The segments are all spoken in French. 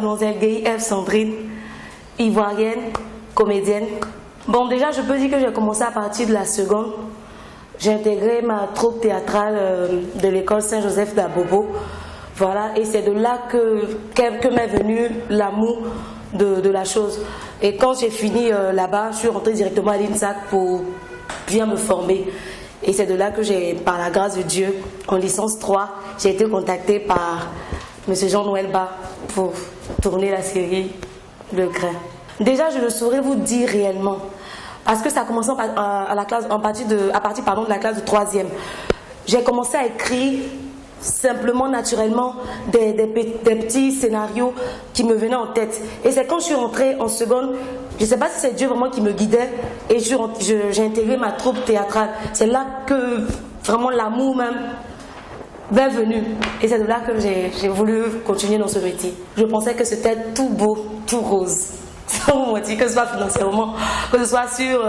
mademoiselle Guy F. Sandrine, ivoirienne, comédienne. Bon, déjà, je peux dire que j'ai commencé à partir de la seconde. J'ai intégré ma troupe théâtrale de l'école Saint-Joseph d'Abobo. Voilà, et c'est de là que m'est venu l'amour de la chose. Et quand j'ai fini là-bas, je suis rentrée directement à l'INSAC pour bien me former. Et c'est de là que j'ai, par la grâce de Dieu, en licence 3, j'ai été contactée par M. Jean-Noël Bas pour tourner la série Le Grain. Déjà, je ne saurais vous dire réellement, parce que ça a commencé à partir de la classe de 3e. J'ai commencé à écrire simplement, naturellement, des petits scénarios qui me venaient en tête. Et c'est quand je suis rentrée en seconde, je ne sais pas si c'est Dieu vraiment qui me guidait, et j'ai intégré ma troupe théâtrale. C'est là que vraiment l'amour même m'est venu. Et c'est de là que j'ai voulu continuer dans ce métier. Je pensais que c'était tout beau, tout rose. Sans vous mentir, que ce soit financièrement, que ce soit sur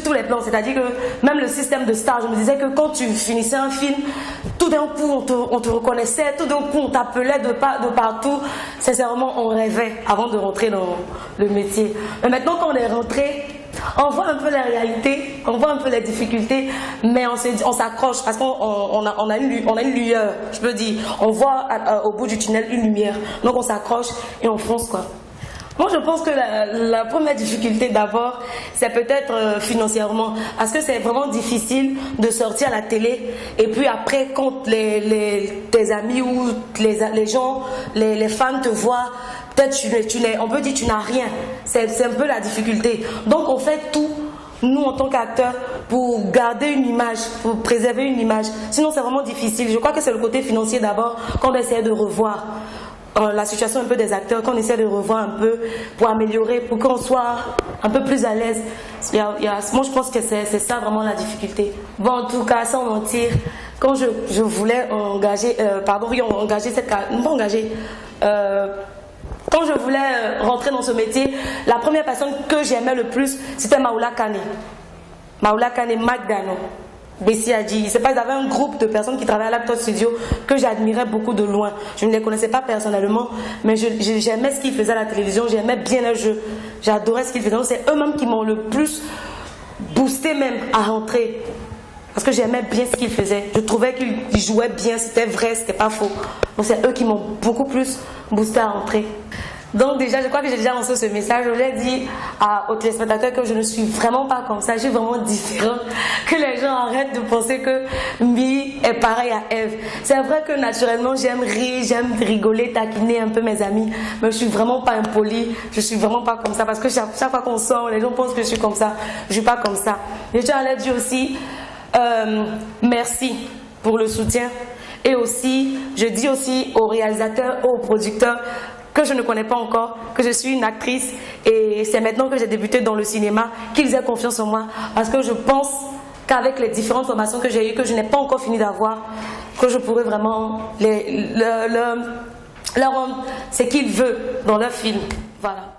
tous les plans. C'est-à-dire que même le système de star, je me disais que quand tu finissais un film, tout d'un coup on te reconnaissait, tout d'un coup on t'appelait de partout. Sincèrement, on rêvait avant de rentrer dans le métier. Mais maintenant qu'on est rentré, on voit un peu la réalité, on voit un peu les difficultés, mais on s'accroche parce qu'on a une lueur, je peux dire. On voit au bout du tunnel une lumière. Donc on s'accroche et on fonce, quoi. Moi, je pense que la première difficulté d'abord, c'est peut-être financièrement. Parce que c'est vraiment difficile de sortir à la télé. Et puis après, quand tes amis ou les gens, les fans te voient, peut-être on peut dire que tu n'as rien. C'est un peu la difficulté. Donc on fait tout, nous en tant qu'acteurs, pour garder une image, pour préserver une image. Sinon, c'est vraiment difficile. Je crois que c'est le côté financier d'abord qu'on essaie de revoir. La situation un peu des acteurs, qu'on essaie de revoir un peu pour améliorer, pour qu'on soit un peu plus à l'aise. Moi, je pense que c'est ça vraiment la difficulté. Bon, en tout cas, sans mentir, quand je voulais engager, quand je voulais rentrer dans ce métier, la première personne que j'aimais le plus, c'était Maoula Kane. Maoula Kane Magdano. Bessie a dit, c'est pas, ils avaient un groupe de personnes qui travaillaient à l'Actor Studio que j'admirais beaucoup de loin. Je ne les connaissais pas personnellement, mais j'aimais ce qu'ils faisaient à la télévision, j'aimais bien leur jeu, j'adorais ce qu'ils faisaient. C'est eux-mêmes qui m'ont le plus boosté même à rentrer. Parce que j'aimais bien ce qu'ils faisaient. Je trouvais qu'ils jouaient bien, c'était vrai, c'était pas faux. Donc c'est eux qui m'ont beaucoup plus boosté à rentrer. Donc déjà, je crois que j'ai déjà lancé ce message. Je voulais dire aux téléspectateurs que je ne suis vraiment pas comme ça. Je suis vraiment différente. Que les gens arrêtent de penser que Mi est pareil à Eve. C'est vrai que naturellement, j'aime rire, j'aime rigoler, taquiner un peu mes amis. Mais je suis vraiment pas impolie. Je suis vraiment pas comme ça. Parce que chaque fois qu'on sort, les gens pensent que je suis comme ça. Je suis pas comme ça. Je tiens à leur dire aussi merci pour le soutien. Et aussi, je dis aussi aux réalisateurs, aux producteurs, que je ne connais pas encore, que je suis une actrice et c'est maintenant que j'ai débuté dans le cinéma qu'ils aient confiance en moi parce que je pense qu'avec les différentes formations que j'ai eues, que je n'ai pas encore fini d'avoir, que je pourrais vraiment leur rendre ce qu'ils veulent dans leur film. Voilà.